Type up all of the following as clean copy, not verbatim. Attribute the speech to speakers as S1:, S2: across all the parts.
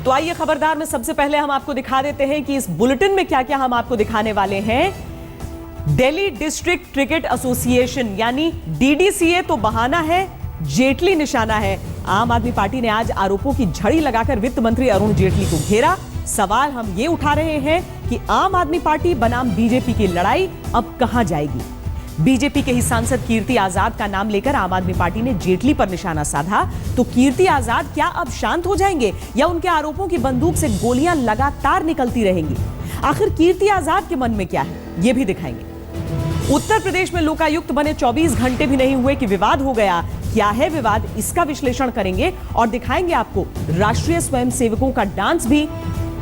S1: तो आइए खबरदार में सबसे पहले हम आपको दिखा देते हैं कि इस बुलेटिन में क्या क्या हम आपको दिखाने वाले हैं। दिल्ली डिस्ट्रिक्ट क्रिकेट एसोसिएशन यानी डीडीसीए तो बहाना है, जेटली निशाना है। आम आदमी पार्टी ने आज आरोपों की झड़ी लगाकर वित्त मंत्री अरुण जेटली को घेरा। सवाल हम ये उठा रहे हैं कि आम आदमी पार्टी बनाम बीजेपी की लड़ाई अब कहां जाएगी। बीजेपी के ही सांसद कीर्ति आजाद का नाम लेकर आम आदमी पार्टी ने जेटली पर निशाना साधा। तो कीर्ति आजाद क्या अब शांत हो जाएंगे या उनके आरोपों की बंदूक से गोलियां लगातार निकलती रहेंगी? आखिर कीर्ति आजाद के मन में क्या है, यह भी दिखाएंगे। उत्तर प्रदेश में लोकायुक्त बने 24 घंटे भी नहीं हुए कि विवाद हो गया। क्या है विवाद, इसका विश्लेषण करेंगे और दिखाएंगे आपको राष्ट्रीय स्वयंसेवकों का डांस भी।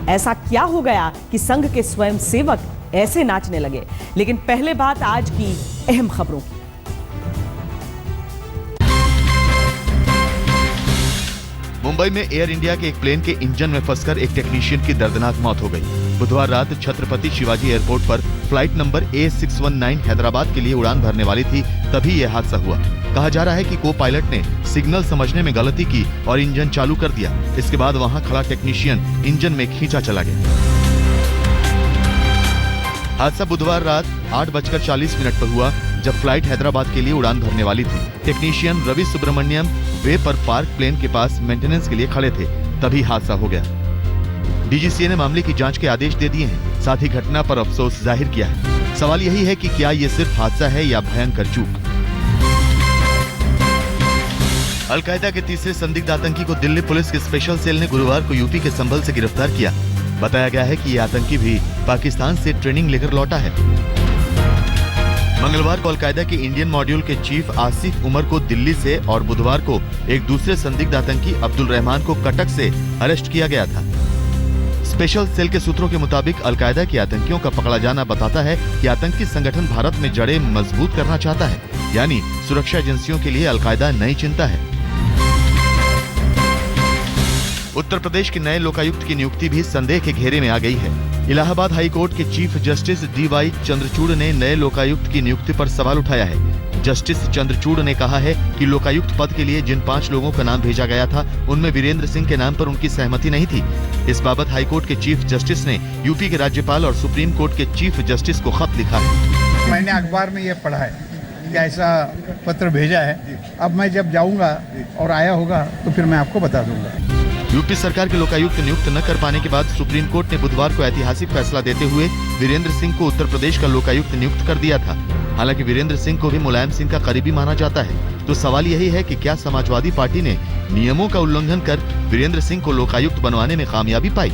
S1: ऐसा क्या हो गया कि संघ के स्वयंसेवक ऐसे नाचने लगे। लेकिन पहले बात आज की अहम खबरों की।
S2: मुंबई में एयर इंडिया के एक प्लेन के इंजन में फंसकर एक टेक्नीशियन की दर्दनाक मौत हो गई। बुधवार रात छत्रपति शिवाजी एयरपोर्ट पर फ्लाइट नंबर A619 हैदराबाद के लिए उड़ान भरने वाली थी, तभी यह हादसा हुआ। कहा जा रहा है कि को पायलट ने सिग्नल समझने में गलती की और इंजन चालू कर दिया। इसके बाद वहां खड़ा टेक्नीशियन इंजन में खींचा चला गया। हादसा बुधवार रात 8:40 पर हुआ, जब फ्लाइट हैदराबाद के लिए उड़ान भरने वाली थी। टेक्नीशियन रवि सुब्रमण्यम वे पर पार्क प्लेन के पास मेंटेनेंस के लिए खड़े थे, तभी हादसा हो गया। डीजीसीए ने मामले की जांच के आदेश दे दिए हैं, साथ ही घटना पर अफसोस जाहिर किया है। सवाल यही है कि क्या ये सिर्फ हादसा है या भयंकर चूक। अलकायदा के तीसरे संदिग्ध आतंकी को दिल्ली पुलिस की स्पेशल सेल ने गुरुवार को यूपी के संभल से गिरफ्तार किया। बताया गया है कि ये आतंकी भी पाकिस्तान से ट्रेनिंग लेकर लौटा है। मंगलवार को अलकायदा के इंडियन मॉड्यूल के चीफ आसिफ उमर को दिल्ली से और बुधवार को एक दूसरे संदिग्ध आतंकी अब्दुल रहमान को कटक से अरेस्ट किया गया था। स्पेशल सेल के सूत्रों के मुताबिक अलकायदा के आतंकियों का पकड़ा जाना बताता है कि आतंकी संगठन भारत में जड़ें मजबूत करना चाहता है, यानी सुरक्षा एजेंसियों के लिए अलकायदा नई चिंता है। उत्तर प्रदेश के नए लोकायुक्त की नियुक्ति भी संदेह के घेरे में आ गई है। इलाहाबाद हाई कोर्ट के चीफ जस्टिस DY चंद्रचूड़ ने नए लोकायुक्त की नियुक्ति पर सवाल उठाया है। जस्टिस चंद्रचूड़ ने कहा है कि लोकायुक्त पद के लिए जिन 5 लोगों का नाम भेजा गया था, उनमें वीरेंद्र सिंह के नाम पर उनकी सहमति नहीं थी। इस बाबत हाईकोर्ट के चीफ जस्टिस ने यूपी के राज्यपाल और सुप्रीम कोर्ट के चीफ जस्टिस को खत लिखा है।
S3: मैंने अखबार में यह पढ़ा है कि ऐसा पत्र भेजा है। अब मैं जब जाऊंगा और आया होगा तो फिर मैं आपको बता दूंगा।
S2: यूपी सरकार के लोकायुक्त नियुक्त न कर पाने के बाद सुप्रीम कोर्ट ने बुधवार को ऐतिहासिक फैसला देते हुए वीरेंद्र सिंह को उत्तर प्रदेश का लोकायुक्त नियुक्त कर दिया था। हालांकि वीरेंद्र सिंह को भी मुलायम सिंह का करीबी माना जाता है। तो सवाल यही है कि क्या समाजवादी पार्टी ने नियमों का उल्लंघन कर वीरेंद्र सिंह को लोकायुक्त बनवाने में कामयाबी पाई।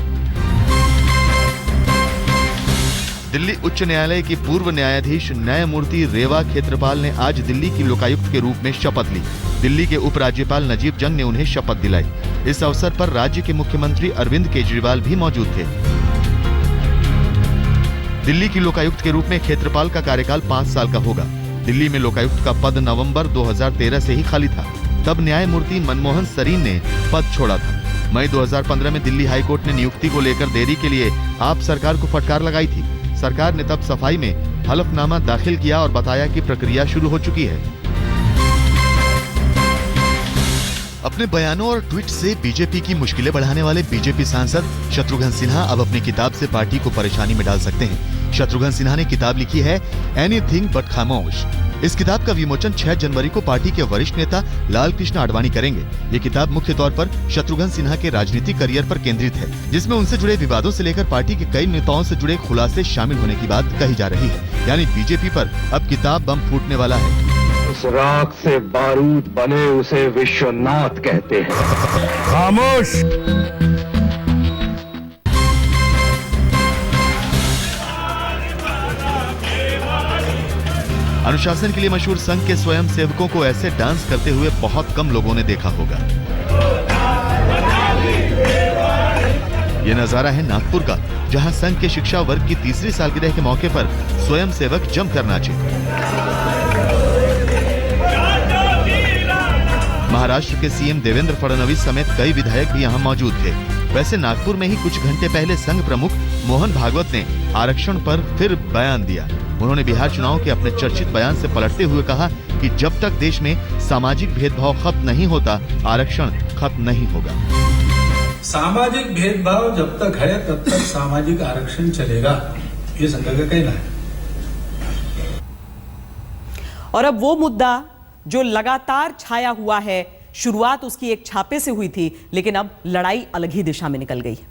S2: दिल्ली उच्च न्यायालय की पूर्व न्यायाधीश न्यायमूर्ति रेवा खेत्रपाल ने आज दिल्ली की लोकायुक्त के रूप में शपथ ली। दिल्ली के उपराज्यपाल नजीब जंग ने उन्हें शपथ दिलाई। इस अवसर पर राज्य के मुख्यमंत्री अरविंद केजरीवाल भी मौजूद थे। दिल्ली की लोकायुक्त के रूप में खेत्रपाल का कार्यकाल 5 साल का होगा। दिल्ली में लोकायुक्त का पद नवंबर 2013 से ही खाली था। तब न्यायमूर्ति मनमोहन सरीन ने पद छोड़ा था। मई 2015 में दिल्ली हाईकोर्ट ने नियुक्ति को लेकर देरी के लिए आप सरकार को फटकार लगाई थी। सरकार ने तब सफाई में हलफनामा दाखिल किया और बताया कि प्रक्रिया शुरू हो चुकी है। अपने बयानों और ट्वीट से बीजेपी की मुश्किलें बढ़ाने वाले बीजेपी सांसद शत्रुघ्न सिन्हा अब अपनी किताब से पार्टी को परेशानी में डाल सकते हैं। शत्रुघ्न सिन्हा ने किताब लिखी है एनीथिंग बट खामोश। इस किताब का विमोचन 6 जनवरी को पार्टी के वरिष्ठ नेता लाल कृष्ण आडवाणी करेंगे। ये किताब मुख्य तौर पर शत्रुघ्न सिन्हा के राजनीतिक करियर पर केंद्रित है, जिसमें उनसे जुड़े विवादों से लेकर पार्टी के कई नेताओं से जुड़े खुलासे शामिल होने की बात कही जा रही है। यानी बीजेपी पर अब किताब बम फूटने वाला है।
S4: उस राख से बारूद बने उसे विश्वनाथ कहते हैं। खामोश।
S2: अनुशासन के लिए मशहूर संघ के स्वयं सेवकों को ऐसे डांस करते हुए बहुत कम लोगों ने देखा होगा। ये नजारा है नागपुर का, जहां संघ के शिक्षा वर्ग की तीसरी सालगिरह के मौके पर स्वयं सेवक जमकर नाचे। महाराष्ट्र के सीएम देवेंद्र फडणवीस समेत कई विधायक भी यहाँ मौजूद थे। वैसे नागपुर में ही कुछ घंटे पहले संघ प्रमुख मोहन भागवत ने आरक्षण पर फिर बयान दिया। उन्होंने बिहार चुनाव के अपने चर्चित बयान से पलटते हुए कहा कि जब तक देश में सामाजिक भेदभाव खत्म नहीं होता, आरक्षण खत्म नहीं होगा।
S5: सामाजिक भेदभाव जब तक है तब तक सामाजिक आरक्षण चलेगा, ये संघ का कहना है।
S1: और अब वो मुद्दा जो लगातार छाया हुआ है, शुरुआत उसकी एक छापे से हुई थी, लेकिन अब लड़ाई अलग ही दिशा में निकल गई है।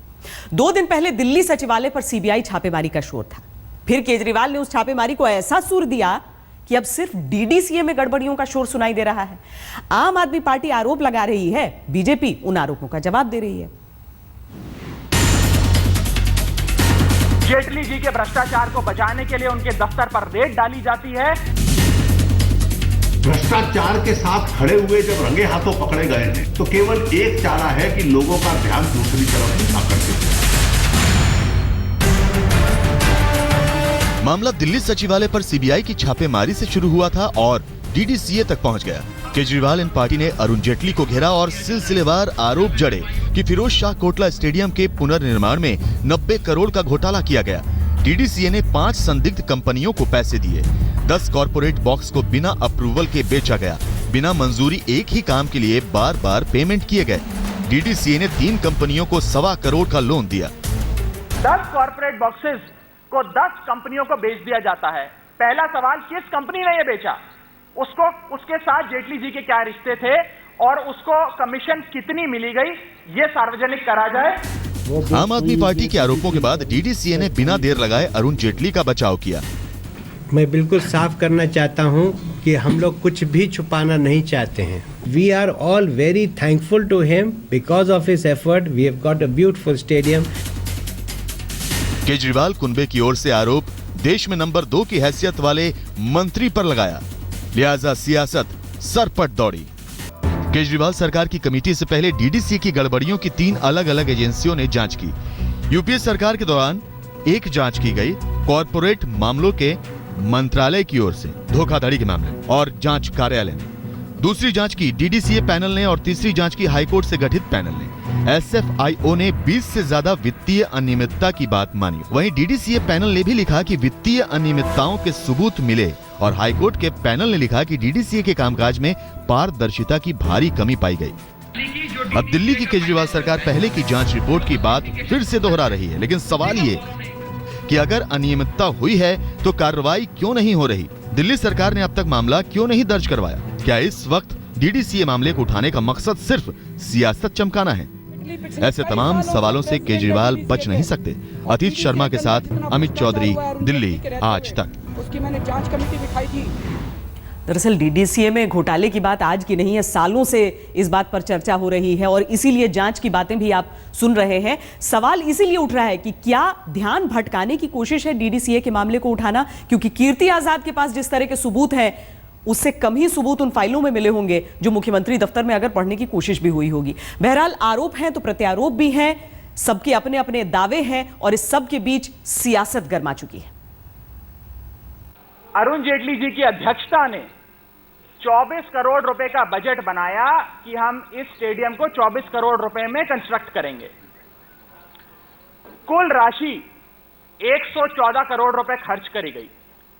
S1: 2 दिन पहले दिल्ली सचिवालय पर सीबीआई छापेमारी का शोर था। फिर केजरीवाल ने उस छापेमारी को ऐसा सुर दिया कि अब सिर्फ डीडीसीए में गड़बड़ियों का शोर सुनाई दे रहा है। आम आदमी पार्टी आरोप लगा रही है, बीजेपी उन आरोपों का जवाब दे रही है।
S6: जेटली जी के भ्रष्टाचार को बचाने के लिए उनके दफ्तर पर रेड डाली जाती है।
S7: भ्रष्टाचार के साथ खड़े हुए जब रंगे हाथों पकड़े गए हैं तो केवल एक चारा है कि लोगों का ध्यान दूसरी तरफ आकर्षित हो।
S2: मामला दिल्ली सचिवालय पर सीबीआई की छापेमारी से शुरू हुआ था और डीडीसीए तक पहुंच गया। केजरीवाल एंड पार्टी ने अरुण जेटली को घेरा और सिलसिलेवार आरोप जड़े कि फिरोज शाह कोटला स्टेडियम के पुनर्निर्माण में 90 करोड़ का घोटाला किया गया। डीडीसीए ने 5 संदिग्ध कंपनियों को पैसे दिए। 10 कॉर्पोरेट बॉक्स को बिना अप्रूवल के बेचा गया। बिना मंजूरी एक ही काम के लिए बार बार पेमेंट किए गए। डीडीसीए ने 3 कंपनियों को 1.25 करोड़ का लोन दिया।
S6: 10 कॉर्पोरेट बॉक्सेस को 10 कंपनियों को बेच दिया जाता है। पहला सवाल, किस कंपनी ने यह बेचा? उसको, उसके साथ जेटली जी के क्या रिश्ते थे और उसको कमीशन कितनी मिली गई, ये सार्वजनिक करा जाए।
S2: आम आदमी पार्टी के आरोपों के बाद डीडीसीए ने बिना देर लगाए अरुण जेटली का बचाव किया।
S8: मैं बिल्कुल साफ करना चाहता हूं कि हम लोग कुछ भी छुपाना नहीं चाहते हैं। We are all very thankful to him because of his effort we have got a beautiful stadium.
S2: Kejriwal कुनबे की ओर से आरोप देश में नंबर 2 की हैसियत वाले मंत्री पर लगाया, लिहाजा सियासत सरपट दौड़ी। केजरीवाल सरकार की कमेटी से पहले डीडीसी की गड़बड़ियों की 3 अलग अलग एजेंसियों ने जांच की। यूपीए सरकार के दौरान एक जांच की गई कॉर्पोरेट मामलों के मंत्रालय की ओर से धोखाधड़ी के मामले और जांच कार्यालय ने। दूसरी जांच की डीडीसीए पैनल ने और तीसरी जांच की हाईकोर्ट से गठित पैनल ने। एसएफआईओ ने 20 से ज्यादा वित्तीय अनियमितता की बात मानी। वहीं डीडीसीए पैनल ने भी लिखा कि वित्तीय अनियमितताओं के सबूत मिले और हाईकोर्ट के पैनल ने लिखा कि डीडीसीए के कामकाज में पारदर्शिता की भारी कमी पाई गई। अब दिल्ली की केजरीवाल सरकार पहले की जांच रिपोर्ट की बात फिर से दोहरा रही है, लेकिन सवाल ये कि अगर अनियमितता हुई है तो कार्रवाई क्यों नहीं हो रही? दिल्ली सरकार ने अब तक मामला क्यों नहीं दर्ज करवाया? क्या इस वक्त डीडीसीए मामले को उठाने का मकसद सिर्फ सियासत चमकाना है? ऐसे तमाम सवालों से केजरीवाल बच नहीं सकते। अतीत शर्मा के साथ अमित चौधरी, दिल्ली आज तक।
S9: उसकी मैंने जांच कमेटी दिखाई थी।
S1: दरअसल डीडीसीए में घोटाले की बात आज की नहीं है, सालों से इस बात पर चर्चा हो रही है और इसीलिए जांच की बातें भी आप सुन रहे हैं। सवाल इसीलिए उठ रहा है कि क्या ध्यान भटकाने की कोशिश है डीडीसीए के मामले को उठाना? क्योंकि कीर्ति आजाद के पास जिस तरह के सबूत हैं उससे कम ही सबूत उन फाइलों में मिले होंगे जो मुख्यमंत्री दफ्तर में अगर पढ़ने की कोशिश भी हुई होगी। बहरहाल आरोप हैं तो प्रत्यारोप भी हैं, सबके अपने अपने दावे हैं और इस सब के बीच सियासत गर्मा चुकी है।
S6: अरुण जेटली जी की अध्यक्षता ने 24 करोड़ रुपए का बजट बनाया कि हम इस स्टेडियम को 24 करोड़ रुपए में कंस्ट्रक्ट करेंगे। कुल राशि 114 करोड़ रुपए खर्च करी गई।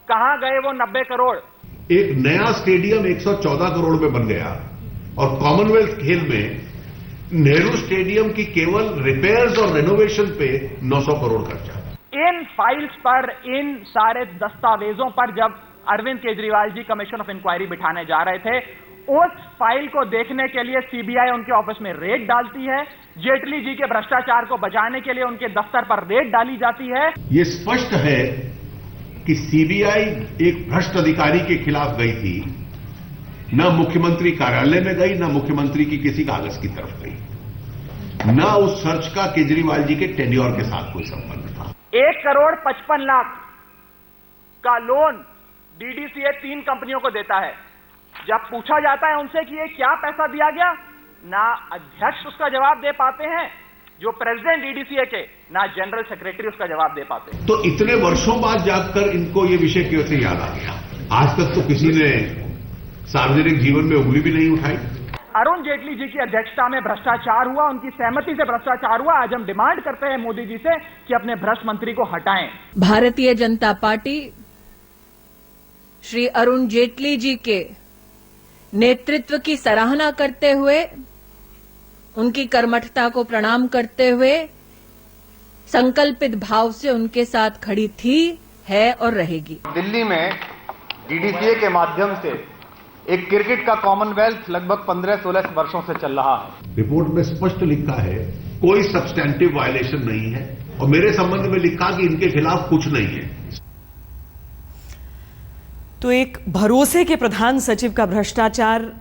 S6: कहां गए वो 90 करोड़?
S7: एक नया स्टेडियम 114 करोड़ में बन गया और कॉमनवेल्थ खेल में नेहरू स्टेडियम की केवल रिपेयर्स और रेनोवेशन पे 900 करोड़ खर्चा।
S6: इन फाइल्स पर, इन सारे दस्तावेजों पर जब Arvind Kejriwal ji commission of inquiry बिठाने जा रहे थे, उस फाइल को देखने के लिए सीबीआई उनके ऑफिस में रेड डालती है। जेटली जी के भ्रष्टाचार को बचाने के लिए उनके दफ्तर पर रेड डाली जाती है।
S7: यह स्पष्ट है कि सीबीआई एक भ्रष्ट अधिकारी के खिलाफ गई थी, न मुख्यमंत्री कार्यालय में गई, न मुख्यमंत्री की किसी कागज की तरफ गई, न उस सर्च का केजरीवाल जी के टेन्योर के साथ कोई संबंध था।
S6: 1 करोड़ 55 लाख का लोन डीडीसीए 3 कंपनियों को देता है। जब पूछा जाता है उनसे कि ये क्या पैसा दिया गया, ना अध्यक्ष उसका जवाब दे पाते हैं जो प्रेसिडेंट डीडीसीए के, ना जनरल सेक्रेटरी उसका जवाब दे पाते हैं।
S7: तो इतने वर्षों बाद जाकर इनको ये विषय क्यों से याद आ गया? आज तक तो किसी ने सार्वजनिक जीवन में उंगली भी नहीं उठाई।
S6: अरुण जेटली जी की अध्यक्षता में भ्रष्टाचार हुआ, उनकी सहमति से भ्रष्टाचार हुआ। आज हम डिमांड करते हैं मोदी जी से कि अपने भ्रष्ट मंत्री को हटाएं।
S10: भारतीय जनता पार्टी श्री अरुण जेटली जी के नेतृत्व की सराहना करते हुए उनकी कर्मठता को प्रणाम करते हुए संकल्पित भाव से उनके साथ खड़ी थी, है और रहेगी।
S6: दिल्ली में डीडीसीए के माध्यम से एक क्रिकेट का कॉमनवेल्थ लगभग 15-16 वर्षों से चल रहा है।
S7: रिपोर्ट में स्पष्ट लिखा है कोई सब्सटेंटिव वायलेशन नहीं है और मेरे संबंध में लिखा कि इनके खिलाफ कुछ नहीं है।
S1: तो एक भरोसे के प्रधान सचिव का भ्रष्टाचार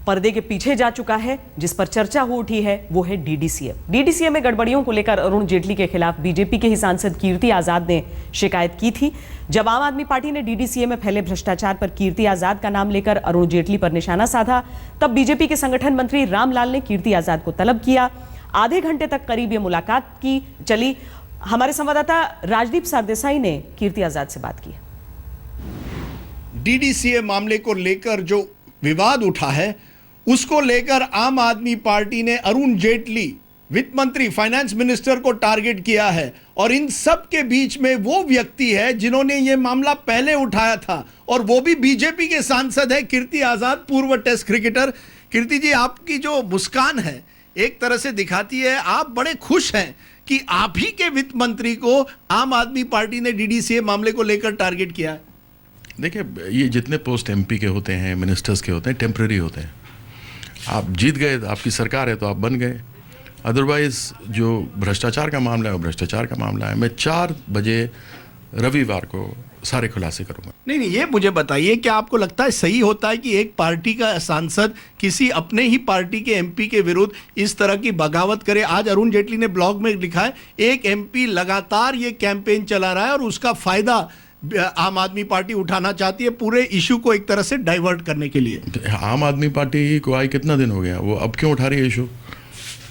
S1: पर्दे के पीछे जा चुका है, जिस पर चर्चा हो उठी है वो है डीडीसीए। डीडीसीए में गड़बड़ियों को लेकर अरुण जेटली के खिलाफ बीजेपी के ही सांसद कीर्ति आजाद ने शिकायत की थी। जब आम आदमी पार्टी ने डीडीसीए में फैले भ्रष्टाचार पर कीर्ति आजाद का नाम लेकर अरुण जेटली पर निशाना साधा, तब बीजेपी के संगठन मंत्री रामलाल ने कीर्ति आजाद को तलब किया। आधे घंटे तक करीब ये मुलाकात की चली। हमारे संवाददाता राजदीप सरदेसाई ने कीर्ति आजाद से बात की।
S11: डीडीसीए मामले को लेकर जो विवाद उठा है उसको लेकर आम आदमी पार्टी ने अरुण जेटली, वित्त मंत्री, फाइनेंस मिनिस्टर को टारगेट किया है और इन सब के बीच में वो व्यक्ति है जिन्होंने ये मामला पहले उठाया था और वो भी बीजेपी के सांसद है कीर्ति आजाद, पूर्व टेस्ट क्रिकेटर। कीर्ति जी, आपकी जो मुस्कान है एक तरह से दिखाती है आप बड़े खुश हैं कि आप ही के वित्त मंत्री को आम आदमी पार्टी ने डीडीसीए मामले को लेकर टारगेट किया है।
S12: देखिए, ये जितने पोस्ट एमपी के होते हैं, मिनिस्टर्स के होते हैं, टेम्परेरी होते हैं। आप जीत गए, आपकी सरकार है तो आप बन गए। अदरवाइज जो भ्रष्टाचार का मामला है वो भ्रष्टाचार का मामला है। मैं 4 बजे रविवार को सारे खुलासे करूंगा।
S11: नहीं, ये मुझे बताइए, क्या आपको लगता है सही होता है कि एक पार्टी का सांसद किसी अपने ही पार्टी के एमपी के विरुद्ध इस तरह की बगावत करे? आज अरुण जेटली ने ब्लॉग में लिखा है एक एमपी लगातार ये कैंपेन चला रहा है और उसका फायदा आम आदमी पार्टी उठाना चाहती है पूरे इशू को एक तरह से डाइवर्ट करने के लिए।
S12: आम आदमी पार्टी को आई कितना दिन हो गया, वो अब क्यों उठा रही है इशू?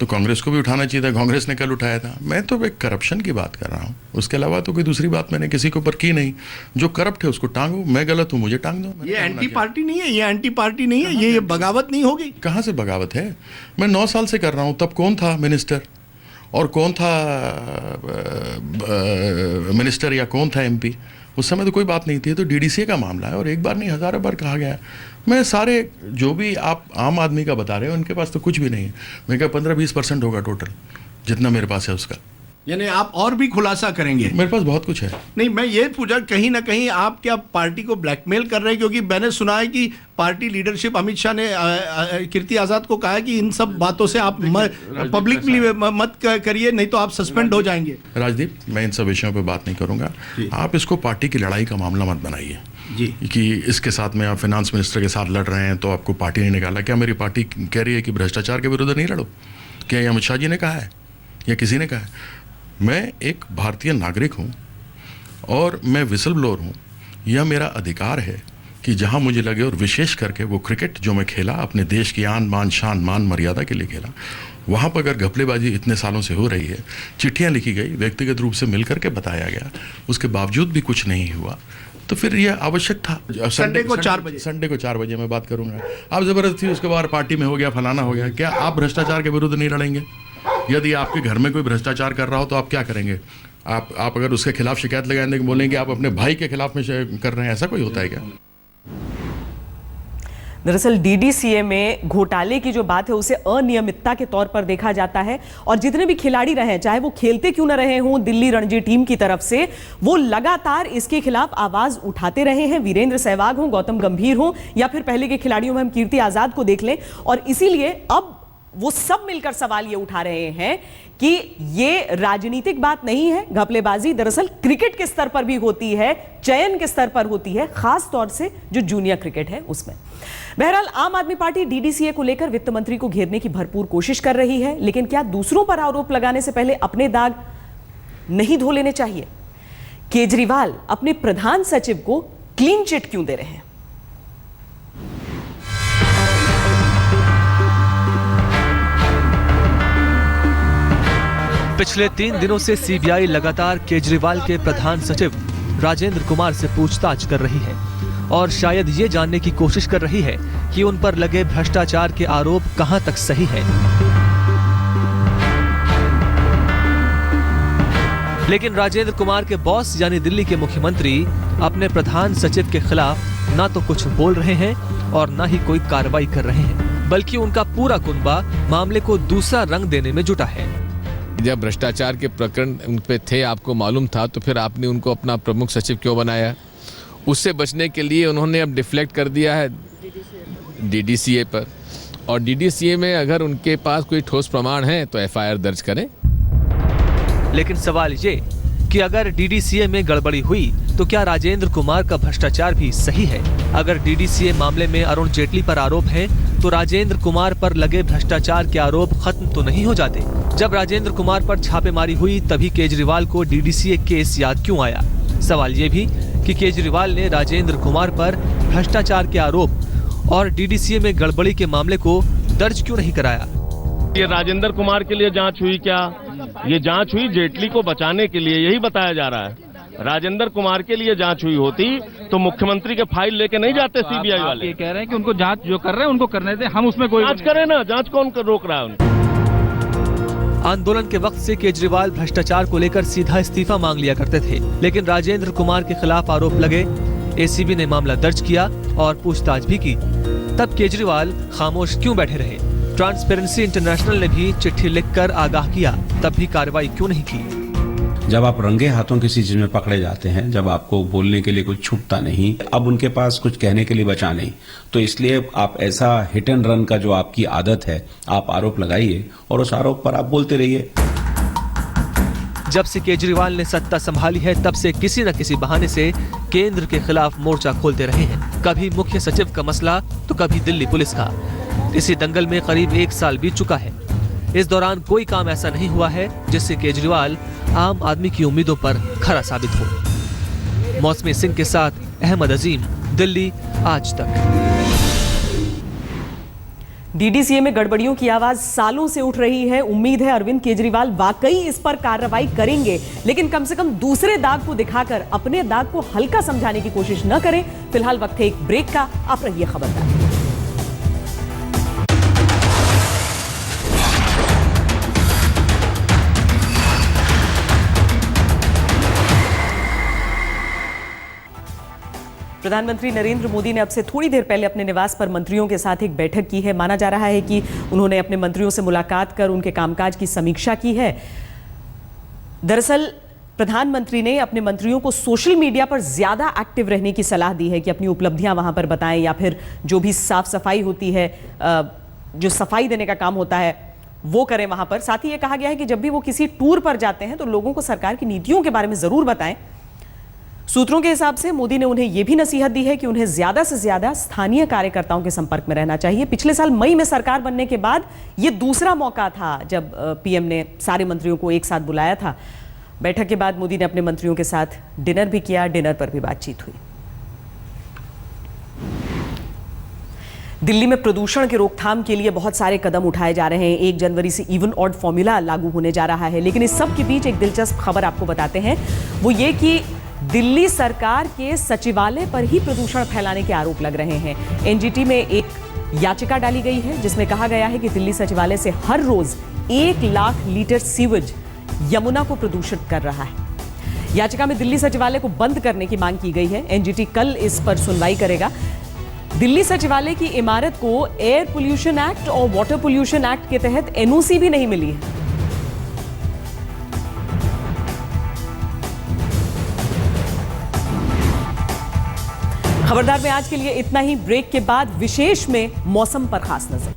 S12: तो कांग्रेस को भी उठाना चाहिए था, कांग्रेस ने कल उठाया था। मैं तो एक करप्शन की बात कर रहा हूँ, उसके अलावा तो कोई दूसरी बात मैंने किसी के ऊपर की नहीं। जो करप्ट है उसको टांगो, मैं गलत हूँ मुझे टांग दो।
S11: ये एंटी पार्टी नहीं है, ये एंटी पार्टी नहीं है, ये बगावत नहीं होगी।
S12: कहाँ से बगावत है? मैं 9 साल से कर रहा हूँ। तब कौन था मिनिस्टर और कौन था मिनिस्टर या कौन था एमपी? उस समय तो कोई बात नहीं थी। तो डीडीसीए का मामला है और एक बार नहीं हज़ारों बार कहा गया है। मैं सारे जो भी आप आम आदमी का बता रहे हो उनके पास तो कुछ भी नहीं है। मैं क्या 15-20% होगा टोटल जितना मेरे पास है उसका।
S11: यानी आप और भी खुलासा करेंगे?
S12: मेरे पास बहुत कुछ है।
S11: नहीं, मैं ये पूछा कहीं ना कहीं आप क्या पार्टी को ब्लैकमेल कर रहे हैं? क्योंकि मैंने सुना है कि पार्टी लीडरशिप अमित शाह ने कीर्ति आजाद को कहा है कि इन सब बातों से आप पब्लिकली मत करिए, नहीं तो आप सस्पेंड हो जाएंगे।
S12: राजदीप, मैं इन सब विषयों पर बात नहीं करूंगा। आप इसको पार्टी की लड़ाई का मामला मत बनाइए
S11: जी,
S12: कि इसके साथ में आप फाइनेंस मिनिस्टर के साथ लड़ रहे हैं तो आपको पार्टी ने निकाला। क्या मेरी पार्टी कह रही है कि भ्रष्टाचार के विरुद्ध नहीं लड़ो? क्या ये अमित शाह जी ने कहा है या किसी ने कहा है? मैं एक भारतीय नागरिक हूँ और मैं विसल ब्लोअर हूँ। यह मेरा अधिकार है कि जहाँ मुझे लगे, और विशेष करके वो क्रिकेट जो मैं खेला अपने देश की आन बान शान मान मर्यादा के लिए खेला, वहाँ पर अगर घपलेबाजी इतने सालों से हो रही है, चिट्ठियाँ लिखी गई, व्यक्तिगत रूप से मिल करके बताया गया, उसके बावजूद भी कुछ नहीं हुआ, तो फिर यह आवश्यक था।
S11: संडे को 4
S12: बजे मैं बात करूँगा। आप ज़बरदस्ती उसके बाद पार्टी में हो गया, फलाना हो गया। क्या आप भ्रष्टाचार के विरुद्ध नहीं लड़ेंगे? यदि आपके घर में कोई भ्रष्टाचार कर रहा हो तो आप क्या करेंगे? आप अगर उसके खिलाफ शिकायत लगाएंगे, बोलेंगे आप अपने भाई के खिलाफ में कर रहे हैं, ऐसा कोई होता है क्या?
S1: दरअसल डीडीसीए में घोटाले की जो बात है उसे अनियमितता के तौर पर देखा जाता है और जितने भी खिलाड़ी रहे, चाहे वो खेलते क्यों न रहे हों, दिल्ली रणजी टीम की तरफ से वो लगातार इसके खिलाफ आवाज उठाते रहे हैं। वीरेंद्र सहवाग हों, गौतम गंभीर हों या फिर पहले के खिलाड़ियों में हम कीर्ति आजाद को देख लें, और इसीलिए अब वो सब मिलकर सवाल ये उठा रहे हैं कि ये राजनीतिक बात नहीं है। घपलेबाजी दरअसल क्रिकेट के स्तर पर भी होती है, चयन के स्तर पर होती है, खास तौर से जो जूनियर क्रिकेट है उसमें। बहरहाल आम आदमी पार्टी डीडीसीए को लेकर वित्त मंत्री को घेरने की भरपूर कोशिश कर रही है, लेकिन क्या दूसरों पर आरोप लगाने से पहले अपने दाग नहीं धो लेने चाहिए? केजरीवाल अपने प्रधान सचिव को क्लीन चिट क्यों दे रहे हैं?
S13: पिछले 3 दिनों से सीबीआई लगातार केजरीवाल के प्रधान सचिव राजेंद्र कुमार से पूछताछ कर रही है और शायद ये जानने की कोशिश कर रही है कि उन पर लगे भ्रष्टाचार के आरोप कहां तक सही हैं। लेकिन राजेंद्र कुमार के बॉस यानी दिल्ली के मुख्यमंत्री अपने प्रधान सचिव के खिलाफ ना तो कुछ बोल रहे हैं और ना ही कोई कार्रवाई कर रहे हैं। बल्कि उनका पूरा कुनबा मामले को दूसरा रंग देने में जुटा है।
S14: जब भ्रष्टाचार के प्रकरण उन पे थे, आपको मालूम था, तो फिर आपने उनको अपना प्रमुख सचिव क्यों बनाया? उससे बचने के लिए उन्होंने अब डिफ्लेक्ट कर दिया है डीडीसीए पर, और डीडीसीए में अगर उनके पास कोई ठोस प्रमाण है तो एफआईआर दर्ज करें।
S13: लेकिन सवाल ये कि अगर डीडीसीए में गड़बड़ी हुई तो क्या राजेंद्र कुमार का भ्रष्टाचार भी सही है? अगर डीडीसीए मामले में अरुण जेटली पर आरोप है तो राजेंद्र कुमार पर लगे भ्रष्टाचार के आरोप खत्म तो नहीं हो जाते? जब राजेंद्र कुमार पर छापेमारी हुई तभी केजरीवाल को डीडीसीए केस याद क्यों आया? सवाल ये भी कि केजरीवाल ने राजेंद्र कुमार पर भ्रष्टाचार के आरोप और डीडीसीए में गड़बड़ी के मामले को दर्ज क्यों नहीं कराया?
S15: ये राजेंद्र कुमार के लिए जांच हुई क्या? ये जांच हुई जेटली को बचाने के लिए, यही बताया जा रहा है। राजेंद्र कुमार के लिए जांच हुई होती तो मुख्यमंत्री के फाइल लेके नहीं जाते सीबीआई वाले।
S16: ये कह रहे हैं कि उनको जांच जो कर रहे हैं उनको करने दें, हम उसमें कोई
S15: जांच करें ना, जांच कौन रोक रहा है उनको?
S13: आंदोलन के वक्त से केजरीवाल भ्रष्टाचार को लेकर सीधा इस्तीफा मांग लिया करते थे, लेकिन राजेंद्र कुमार के खिलाफ आरोप लगे, एसीबी ने मामला दर्ज किया और पूछताछ भी की। तब केजरीवाल खामोश क्यों बैठे रहे? ट्रांसपेरेंसी इंटरनेशनल ने भी चिट्ठी लिखकर आगाह किया, तब भी कार्रवाई क्यों नहीं की?
S17: जब आप रंगे हाथों किसी चीज में पकड़े जाते हैं, जब आपको बोलने के लिए कुछ छूटता नहीं, अब उनके पास कुछ कहने के लिए बचा नहीं, तो इसलिए आप ऐसा हिट एंड रन का जो आपकी आदत है, आप आरोप लगाइए और उस आरोप पर आप बोलते रहिए।
S13: जब से केजरीवाल ने सत्ता संभाली है तब से किसी न किसी बहाने से केंद्र के खिलाफ मोर्चा खोलते रहे हैं। कभी मुख्य सचिव का मसला तो कभी दिल्ली पुलिस का। इसी दंगल में करीब 1 साल बीत चुका है। इस दौरान कोई काम ऐसा नहीं हुआ है जिससे केजरीवाल आम आदमी की उम्मीदों पर खरा साबित हो। मौसमी सिंह के साथ अहमद अजीम, दिल्ली, आज तक।
S1: डीडीसीए में गड़बड़ियों की आवाज सालों से उठ रही है। उम्मीद है अरविंद केजरीवाल वाकई इस पर कार्रवाई करेंगे, लेकिन कम से कम दूसरे दाग को दिखाकर अपने दाग को हल्का समझाने की कोशिश न करें। फिलहाल वक्त है एक ब्रेक का, आप रहिए खबरदार। प्रधानमंत्री नरेंद्र मोदी ने अब से थोड़ी देर पहले अपने निवास पर मंत्रियों के साथ एक बैठक की है। माना जा रहा है कि उन्होंने अपने मंत्रियों से मुलाकात कर उनके कामकाज की समीक्षा की है। दरअसल प्रधानमंत्री ने अपने मंत्रियों को सोशल मीडिया पर ज्यादा एक्टिव रहने की सलाह दी है कि अपनी उपलब्धियां वहां पर बताएं, या फिर जो भी साफ सफाई होती है, जो सफाई देने का काम होता है, वो करें वहां पर। साथ ही ये कहा गया है कि जब भी वो किसी टूर पर जाते हैं तो लोगों को सरकार की नीतियों के बारे में जरूर बताएं। सूत्रों के हिसाब से मोदी ने उन्हें यह भी नसीहत दी है कि उन्हें ज्यादा से ज्यादा स्थानीय कार्यकर्ताओं के संपर्क में रहना चाहिए। पिछले साल मई में सरकार बनने के बाद यह दूसरा मौका था जब पीएम ने सारे मंत्रियों को एक साथ बुलाया था। बैठक के बाद मोदी ने अपने मंत्रियों के साथ डिनर भी किया, डिनर पर भी बातचीत हुई। दिल्ली में प्रदूषण के रोकथाम के लिए बहुत सारे कदम उठाए जा रहे हैं। 1 जनवरी से इवन ऑड फॉर्मूला लागू होने जा रहा है, लेकिन इस सब के बीच एक दिलचस्प खबर आपको बताते हैं। वो ये कि दिल्ली सरकार के सचिवालय पर ही प्रदूषण फैलाने के आरोप लग रहे हैं। एनजीटी में एक याचिका डाली गई है जिसमें कहा गया है कि दिल्ली सचिवालय से हर रोज 1 लाख लीटर सीवेज यमुना को प्रदूषित कर रहा है। याचिका में दिल्ली सचिवालय को बंद करने की मांग की गई है। एनजीटी कल इस पर सुनवाई करेगा। दिल्ली सचिवालय की इमारत को एयर पोल्यूशन एक्ट और वाटर पोल्यूशन एक्ट के तहत एनओसी भी नहीं मिली है। खबरदार में आज के लिए इतना ही। ब्रेक के बाद विशेष में मौसम पर खास नजर।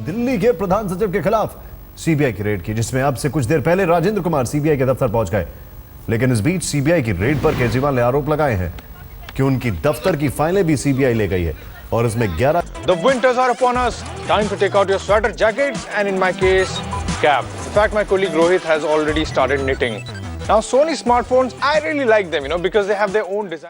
S18: दिल्ली के प्रधान सचिव के खिलाफ सीबीआई की रेड की, जिसमें अब से कुछ देर पहले राजेंद्र कुमार सीबीआई के दफ्तर पहुंच गए। लेकिन इस बीच सीबीआई की रेड पर केजरीवाल ने आरोप लगाए हैं कि उनकी दफ्तर की फाइलें भी सीबीआई ले गई है और इसमें 11
S19: The winters are upon us. Time to take out your sweater jackets and in my case, cap. In fact, my colleague Rohit has already started knitting. Now, Sony smartphones, I really like them, because they have their own design.